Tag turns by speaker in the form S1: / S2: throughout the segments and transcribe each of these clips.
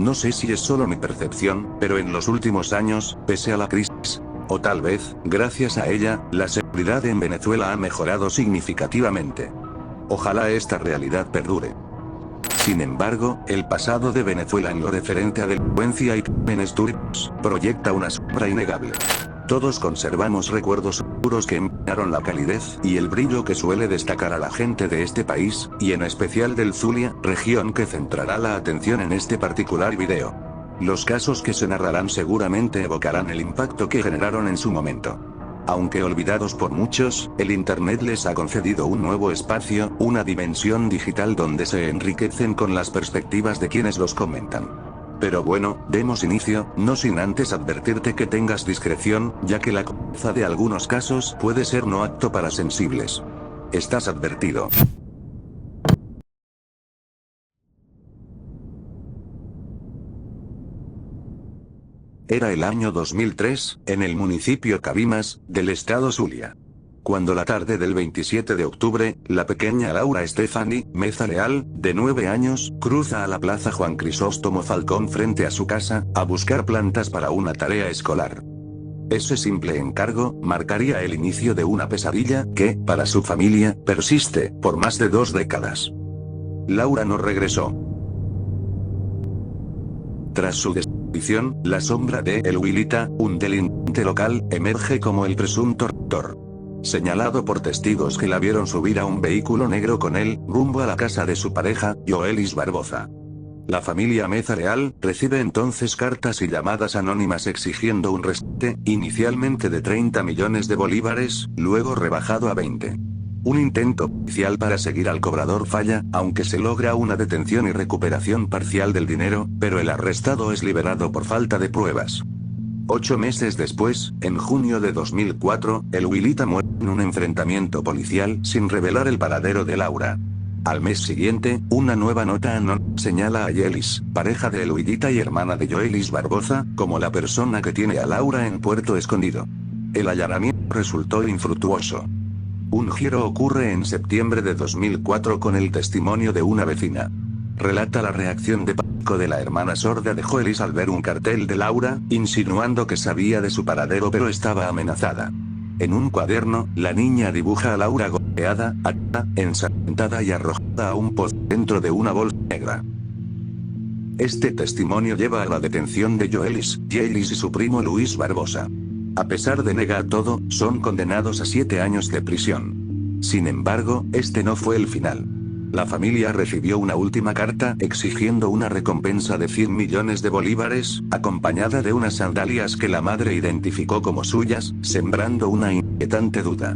S1: No sé si es solo mi percepción, pero en los últimos años, pese a la crisis, o tal vez, gracias a ella, la seguridad en Venezuela ha mejorado significativamente. Ojalá esta realidad perdure. Sin embargo, el pasado de Venezuela en lo referente a delincuencia y crímenes turbios, proyecta una sombra innegable. Todos conservamos recuerdos oscuros que empañaron la calidez y el brillo que suele destacar a la gente de este país, y en especial del Zulia, región que centrará la atención en este particular video. Los casos que se narrarán seguramente evocarán el impacto que generaron en su momento. Aunque olvidados por muchos, el Internet les ha concedido un nuevo espacio, una dimensión digital donde se enriquecen con las perspectivas de quienes los comentan. Pero bueno, demos inicio, no sin antes advertirte que tengas discreción, ya que la crudeza de algunos casos puede ser no apto para sensibles. Estás advertido. Era el año 2003, en el municipio Cabimas, del estado Zulia. Cuando la tarde del 27 de octubre, la pequeña Laura Stephanie Meza Leal, de 9 años, cruza a la plaza Juan Crisóstomo Falcón frente a su casa, a buscar plantas para una tarea escolar. Ese simple encargo, marcaría el inicio de una pesadilla, que, para su familia, persiste, por más de 2 décadas. Laura no regresó. Tras su desaparición, la sombra de El Huilita, un delincuente local, emerge como el presunto raptor. Señalado por testigos que la vieron subir a un vehículo negro con él, rumbo a la casa de su pareja, Yoelis Barbosa. La familia Meza Leal recibe entonces cartas y llamadas anónimas exigiendo un rescate, inicialmente de 30 millones de bolívares, luego rebajado a 20. Un intento policial para seguir al cobrador falla, aunque se logra una detención y recuperación parcial del dinero, pero el arrestado es liberado por falta de pruebas. 8 meses después, en junio de 2004, el Huilita muere en un enfrentamiento policial sin revelar el paradero de Laura. Al mes siguiente, una nueva nota anónima señala a Yelis, pareja de El Huilita y hermana de Yoelis Barbosa, como la persona que tiene a Laura en Puerto Escondido. El allanamiento resultó infructuoso. Un giro ocurre en septiembre de 2004 con el testimonio de una vecina. Relata la reacción de pánico de la hermana sorda de Yoelis al ver un cartel de Laura, insinuando que sabía de su paradero pero estaba amenazada. En un cuaderno, la niña dibuja a Laura golpeada, atada, ensangrentada y arrojada a un pozo dentro de una bolsa negra. Este testimonio lleva a la detención de Yoelis y su primo Luis Barbosa. A pesar de negar todo, son condenados a 7 años de prisión. Sin embargo, este no fue el final. La familia recibió una última carta exigiendo una recompensa de 100 millones de bolívares, acompañada de unas sandalias que la madre identificó como suyas, sembrando una inquietante duda.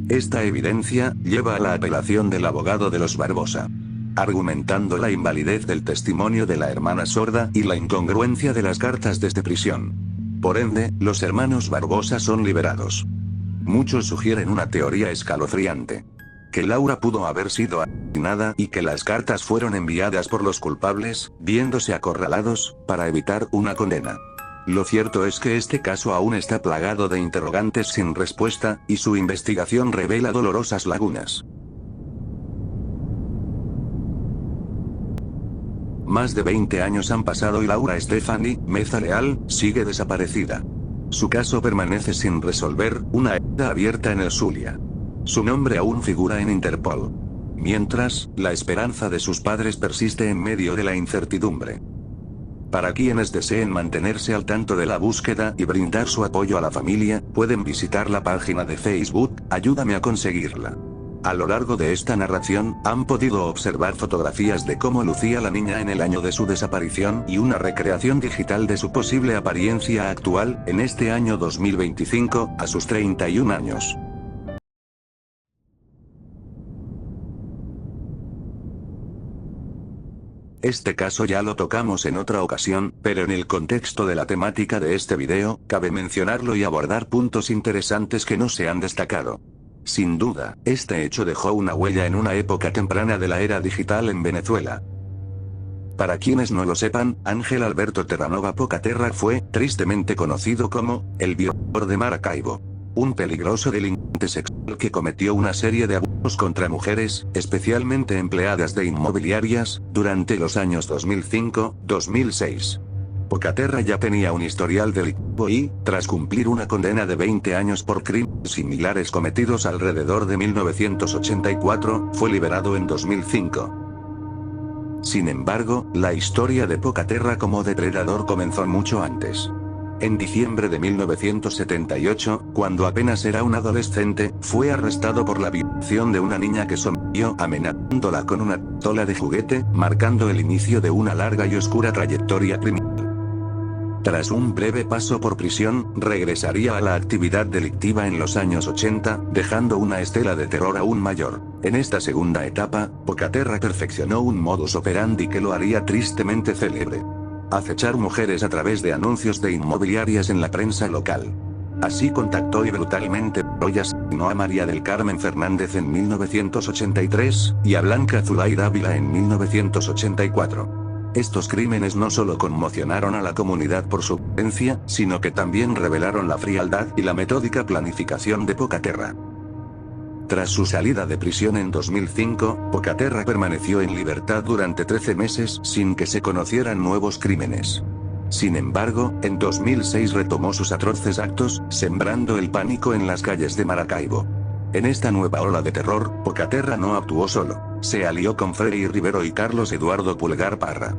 S1: Esta evidencia lleva a la apelación del abogado de los Barbosa, argumentando la invalidez del testimonio de la hermana sorda y la incongruencia de las cartas desde prisión. Por ende, los hermanos Barbosa son liberados. Muchos sugieren una teoría escalofriante: que Laura pudo haber sido asesinada y que las cartas fueron enviadas por los culpables, viéndose acorralados, para evitar una condena. Lo cierto es que este caso aún está plagado de interrogantes sin respuesta, y su investigación revela dolorosas lagunas. Más de 20 años han pasado y Laura Stephanie Meza Leal sigue desaparecida. Su caso permanece sin resolver, una herida abierta en el Zulia. Su nombre aún figura en Interpol. Mientras, la esperanza de sus padres persiste en medio de la incertidumbre. Para quienes deseen mantenerse al tanto de la búsqueda y brindar su apoyo a la familia, pueden visitar la página de Facebook, Ayúdame a conseguirla. A lo largo de esta narración, han podido observar fotografías de cómo lucía la niña en el año de su desaparición y una recreación digital de su posible apariencia actual, en este año 2025, a sus 31 años. Este caso ya lo tocamos en otra ocasión, pero en el contexto de la temática de este video, cabe mencionarlo y abordar puntos interesantes que no se han destacado. Sin duda, este hecho dejó una huella en una época temprana de la era digital en Venezuela. Para quienes no lo sepan, Ángel Alberto Terranova Pocaterra fue, tristemente conocido como, el violador de Maracaibo. Un peligroso delincuente sexual que cometió una serie de abusos contra mujeres, especialmente empleadas de inmobiliarias, durante los años 2005-2006. Pocaterra ya tenía un historial delictivo y, tras cumplir una condena de 20 años por crímenes similares cometidos alrededor de 1984, fue liberado en 2005. Sin embargo, la historia de Pocaterra como depredador comenzó mucho antes. En diciembre de 1978, cuando apenas era un adolescente, fue arrestado por la violación de una niña que sometió, amenazándola con una pistola de juguete, marcando el inicio de una larga y oscura trayectoria criminal. Tras un breve paso por prisión, regresaría a la actividad delictiva en los años 80, dejando una estela de terror aún mayor. En esta segunda etapa, Pocaterra perfeccionó un modus operandi que lo haría tristemente célebre: acechar mujeres a través de anuncios de inmobiliarias en la prensa local. Así contactó y brutalmente y asesinó a María del Carmen Fernández en 1983, y a Blanca Zulay Dávila en 1984. Estos crímenes no solo conmocionaron a la comunidad por su violencia, sino que también revelaron la frialdad y la metódica planificación de Pocaterra. Tras su salida de prisión en 2005, Pocaterra permaneció en libertad durante 13 meses sin que se conocieran nuevos crímenes. Sin embargo, en 2006 retomó sus atroces actos, sembrando el pánico en las calles de Maracaibo. En esta nueva ola de terror, Pocaterra no actuó solo, se alió con Freddy Rivero y Carlos Eduardo Pulgar Parra.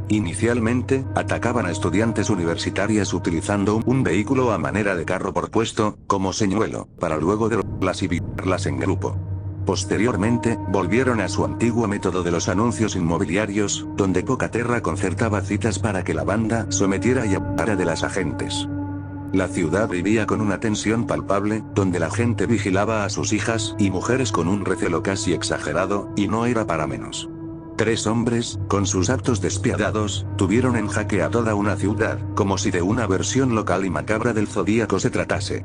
S1: Inicialmente, atacaban a estudiantes universitarias utilizando un vehículo a manera de carro por puesto, como señuelo, para luego derrotarlas y violarlas en grupo. Posteriormente, volvieron a su antiguo método de los anuncios inmobiliarios, donde Pocaterra concertaba citas para que la banda sometiera y abusara de las agentes. La ciudad vivía con una tensión palpable, donde la gente vigilaba a sus hijas y mujeres con un recelo casi exagerado, y no era para menos. 3 hombres, con sus actos despiadados, tuvieron en jaque a toda una ciudad, como si de una versión local y macabra del Zodíaco se tratase.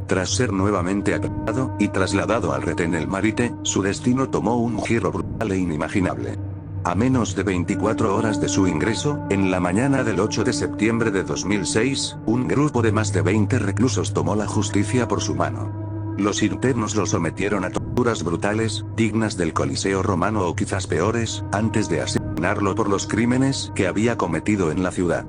S1: Tras ser nuevamente atrapado y trasladado al retén El Marite, su destino tomó un giro brutal e inimaginable. A menos de 24 horas de su ingreso, en la mañana del 8 de septiembre de 2006, un grupo de más de 20 reclusos tomó la justicia por su mano. Los internos lo sometieron a torturas brutales, dignas del Coliseo romano o quizás peores, antes de asesinarlo por los crímenes que había cometido en la ciudad.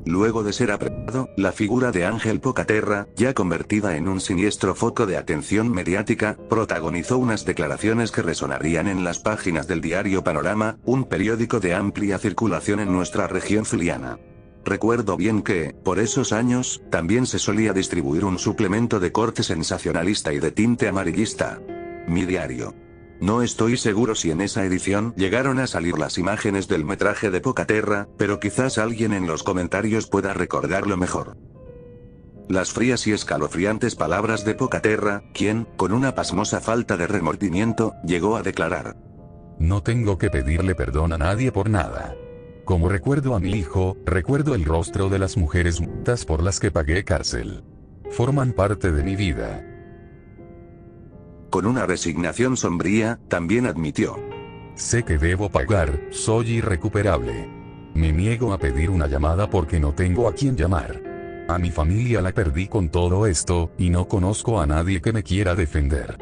S1: Luego de ser apresado, la figura de Ángel Pocaterra, ya convertida en un siniestro foco de atención mediática, protagonizó unas declaraciones que resonarían en las páginas del diario Panorama, un periódico de amplia circulación en nuestra región zuliana. Recuerdo bien que, por esos años, también se solía distribuir un suplemento de corte sensacionalista y de tinte amarillista. Mi diario. No estoy seguro si en esa edición llegaron a salir las imágenes del metraje de Pocaterra, pero quizás alguien en los comentarios pueda recordarlo mejor. Las frías y escalofriantes palabras de Pocaterra, quien, con una pasmosa falta de remordimiento, llegó a declarar:
S2: "No tengo que pedirle perdón a nadie por nada. Como recuerdo a mi hijo, recuerdo el rostro de las mujeres muertas por las que pagué cárcel. Forman parte de mi vida".
S1: Con una resignación sombría, también admitió:
S2: "Sé que debo pagar, soy irrecuperable. Me niego a pedir una llamada porque no tengo a quién llamar. A mi familia la perdí con todo esto, y no conozco a nadie que me quiera defender".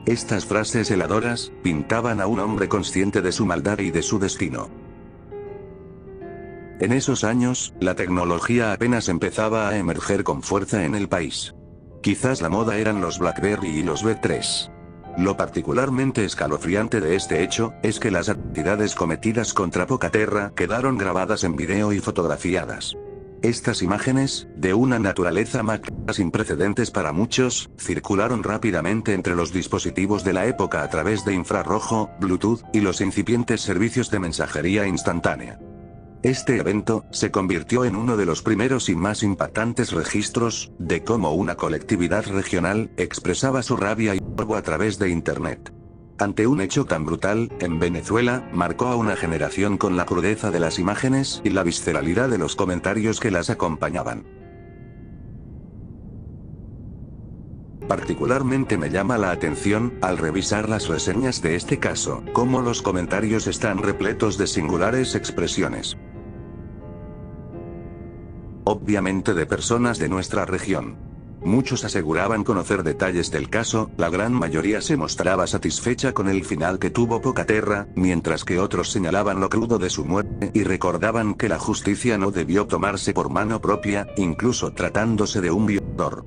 S1: Estas frases heladoras pintaban a un hombre consciente de su maldad y de su destino. En esos años, la tecnología apenas empezaba a emerger con fuerza en el país. Quizás la moda eran los BlackBerry y los B3. Lo particularmente escalofriante de este hecho, es que las atrocidades cometidas contra Pocaterra quedaron grabadas en video y fotografiadas. Estas imágenes, de una naturaleza macabra sin precedentes para muchos, circularon rápidamente entre los dispositivos de la época a través de infrarrojo, Bluetooth, y los incipientes servicios de mensajería instantánea. Este evento se convirtió en uno de los primeros y más impactantes registros de cómo una colectividad regional expresaba su rabia y morbo a través de Internet. Ante un hecho tan brutal, en Venezuela, marcó a una generación con la crudeza de las imágenes y la visceralidad de los comentarios que las acompañaban. Particularmente me llama la atención, al revisar las reseñas de este caso, cómo los comentarios están repletos de singulares expresiones. Obviamente de personas de nuestra región. Muchos aseguraban conocer detalles del caso, la gran mayoría se mostraba satisfecha con el final que tuvo Pocaterra, mientras que otros señalaban lo crudo de su muerte, y recordaban que la justicia no debió tomarse por mano propia, incluso tratándose de un violador.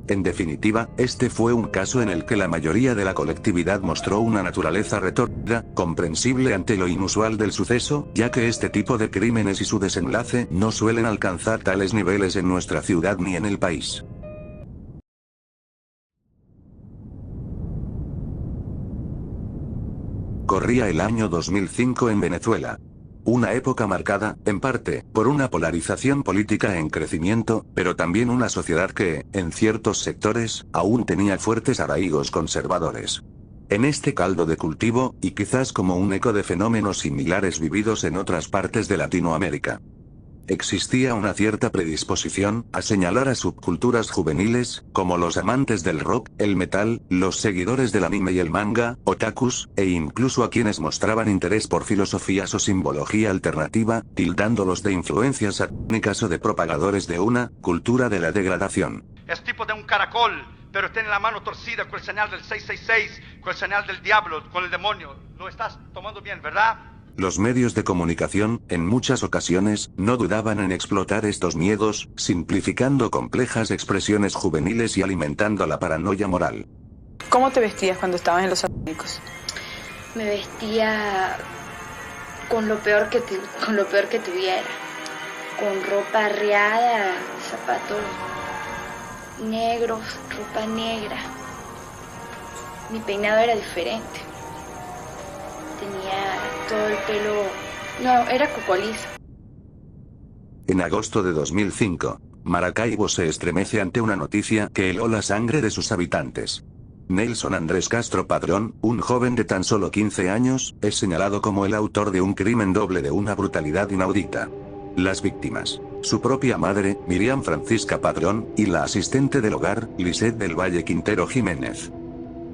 S1: En definitiva, este fue un caso en el que la mayoría de la colectividad mostró una naturaleza retorcida, comprensible ante lo inusual del suceso, ya que este tipo de crímenes y su desenlace no suelen alcanzar tales niveles en nuestra ciudad ni en el país. Corría el año 2005 en Venezuela. Una época marcada, en parte, por una polarización política en crecimiento, pero también una sociedad que, en ciertos sectores, aún tenía fuertes arraigos conservadores. En este caldo de cultivo, y quizás como un eco de fenómenos similares vividos en otras partes de Latinoamérica, existía una cierta predisposición a señalar a subculturas juveniles, como los amantes del rock, el metal, los seguidores del anime y el manga, otakus, e incluso a quienes mostraban interés por filosofías o simbología alternativa, tildándolos de influencias satánicas o de propagadores de una cultura de la degradación.
S3: Es tipo de un caracol, pero tiene la mano torcida con el señal del 666, con el señal del diablo, con el demonio. Lo estás tomando bien, ¿verdad?
S1: Los medios de comunicación, en muchas ocasiones, no dudaban en explotar estos miedos, simplificando complejas expresiones juveniles y alimentando la paranoia moral.
S4: ¿Cómo te vestías cuando estabas en los satánicos?
S5: Me vestía con lo peor que tuviera. Con ropa arreada, zapatos negros, ropa negra. Mi peinado era diferente. Tenía todo el pelo... No, era cocolizo.
S1: En agosto de 2005, Maracaibo se estremece ante una noticia que heló la sangre de sus habitantes. Nelson Andrés Castro Padrón, un joven de tan solo 15 años, es señalado como el autor de un crimen doble de una brutalidad inaudita. Las víctimas, su propia madre, Miriam Francisca Padrón, y la asistente del hogar, Lisette del Valle Quintero Jiménez.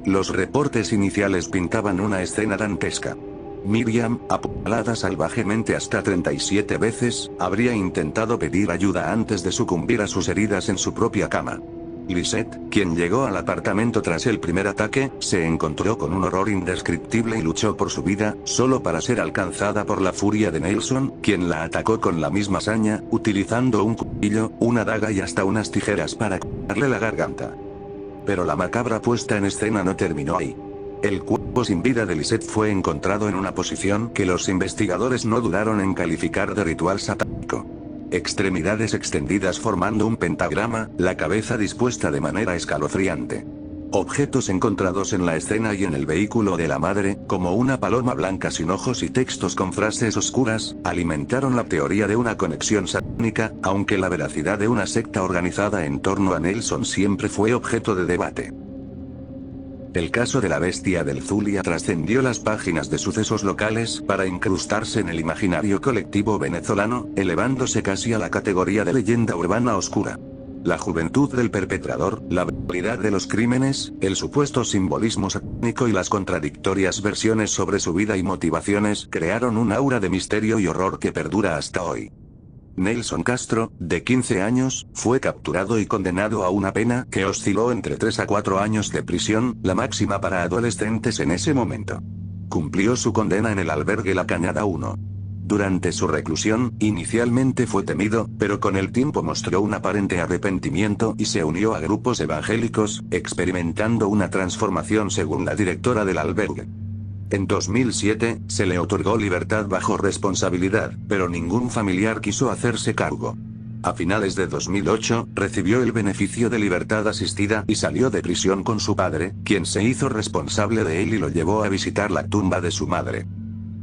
S1: Los reportes iniciales pintaban una escena dantesca. Miriam, apuñalada salvajemente hasta 37 veces, habría intentado pedir ayuda antes de sucumbir a sus heridas en su propia cama. Lisette, quien llegó al apartamento tras el primer ataque, se encontró con un horror indescriptible y luchó por su vida, solo para ser alcanzada por la furia de Nelson, quien la atacó con la misma saña, utilizando un cuchillo, una daga y hasta unas tijeras para cortarle la garganta. Pero la macabra puesta en escena no terminó ahí. El cuerpo sin vida de Lisette fue encontrado en una posición que los investigadores no dudaron en calificar de ritual satánico. Extremidades extendidas formando un pentagrama, la cabeza dispuesta de manera escalofriante. Objetos encontrados en la escena y en el vehículo de la madre, como una paloma blanca sin ojos y textos con frases oscuras, alimentaron la teoría de una conexión satánica, aunque la veracidad de una secta organizada en torno a Nelson siempre fue objeto de debate. El caso de la bestia del Zulia trascendió las páginas de sucesos locales para incrustarse en el imaginario colectivo venezolano, elevándose casi a la categoría de leyenda urbana oscura. La juventud del perpetrador, la brutalidad de los crímenes, el supuesto simbolismo satánico y las contradictorias versiones sobre su vida y motivaciones crearon un aura de misterio y horror que perdura hasta hoy. Nelson Castro, de 15 años, fue capturado y condenado a una pena que osciló entre 3 a 4 años de prisión, la máxima para adolescentes en ese momento. Cumplió su condena en el albergue La Cañada 1. Durante su reclusión, inicialmente fue temido, pero con el tiempo mostró un aparente arrepentimiento y se unió a grupos evangélicos, experimentando una transformación según la directora del albergue. En 2007, se le otorgó libertad bajo responsabilidad, pero ningún familiar quiso hacerse cargo. A finales de 2008, recibió el beneficio de libertad asistida y salió de prisión con su padre, quien se hizo responsable de él y lo llevó a visitar la tumba de su madre.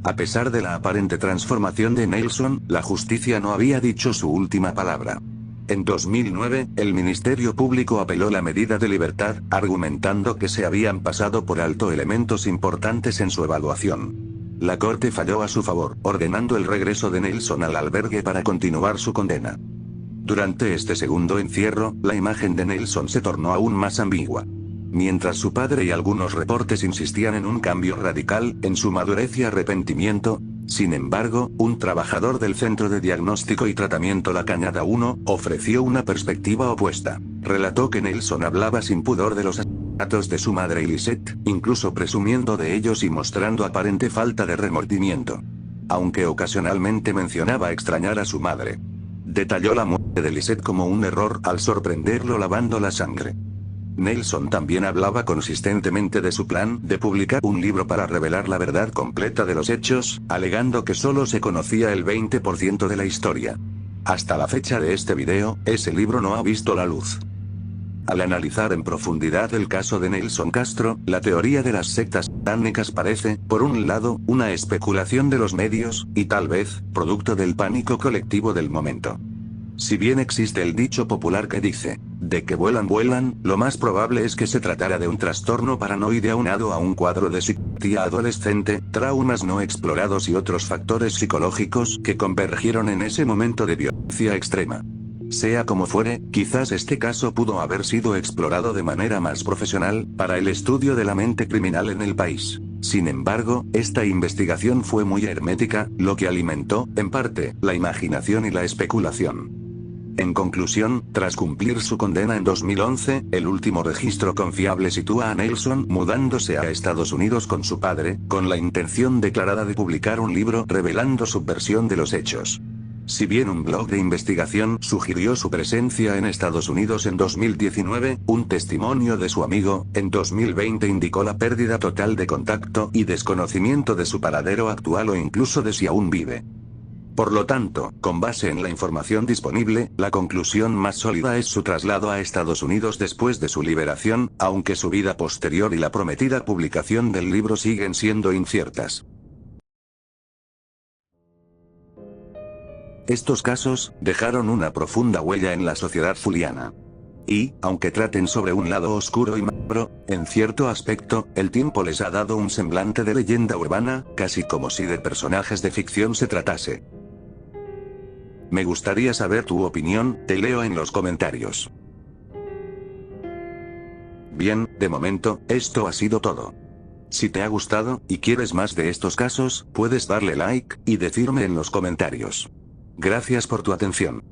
S1: A pesar de la aparente transformación de Nelson, la justicia no había dicho su última palabra. En 2009, el Ministerio Público apeló la medida de libertad, argumentando que se habían pasado por alto elementos importantes en su evaluación. La Corte falló a su favor, ordenando el regreso de Nelson al albergue para continuar su condena. Durante este segundo encierro, la imagen de Nelson se tornó aún más ambigua. Mientras su padre y algunos reportes insistían en un cambio radical, en su madurez y arrepentimiento, Sin embargo, un trabajador del Centro de Diagnóstico y Tratamiento La Cañada 1, ofreció una perspectiva opuesta. Relató que Nelson hablaba sin pudor de los asesinatos de su madre y Lisette, incluso presumiendo de ellos y mostrando aparente falta de remordimiento. Aunque ocasionalmente mencionaba extrañar a su madre. Detalló la muerte de Lisette como un error al sorprenderlo lavando la sangre. Nelson también hablaba consistentemente de su plan de publicar un libro para revelar la verdad completa de los hechos, alegando que solo se conocía el 20% de la historia. Hasta la fecha de este video, ese libro no ha visto la luz. Al analizar en profundidad el caso de Nelson Castro, la teoría de las sectas satánicas parece, por un lado, una especulación de los medios, y tal vez, producto del pánico colectivo del momento. Si bien existe el dicho popular que dice, de que vuelan vuelan, lo más probable es que se tratara de un trastorno paranoide aunado a un cuadro de psicopatía adolescente, traumas no explorados y otros factores psicológicos que convergieron en ese momento de violencia extrema. Sea como fuere, quizás este caso pudo haber sido explorado de manera más profesional, para el estudio de la mente criminal en el país. Sin embargo, esta investigación fue muy hermética, lo que alimentó, en parte, la imaginación y la especulación. En conclusión, tras cumplir su condena en 2011, el último registro confiable sitúa a Nelson mudándose a Estados Unidos con su padre, con la intención declarada de publicar un libro revelando su versión de los hechos. Si bien un blog de investigación sugirió su presencia en Estados Unidos en 2019, un testimonio de su amigo, en 2020 indicó la pérdida total de contacto y desconocimiento de su paradero actual o incluso de si aún vive. Por lo tanto, con base en la información disponible, la conclusión más sólida es su traslado a Estados Unidos después de su liberación, aunque su vida posterior y la prometida publicación del libro siguen siendo inciertas. Estos casos dejaron una profunda huella en la sociedad zuliana. Y, aunque traten sobre un lado oscuro y macabro, en cierto aspecto, el tiempo les ha dado un semblante de leyenda urbana, casi como si de personajes de ficción se tratase. Me gustaría saber tu opinión, te leo en los comentarios. Bien, de momento, esto ha sido todo. Si te ha gustado, y quieres más de estos casos, puedes darle like, y decirme en los comentarios. Gracias por tu atención.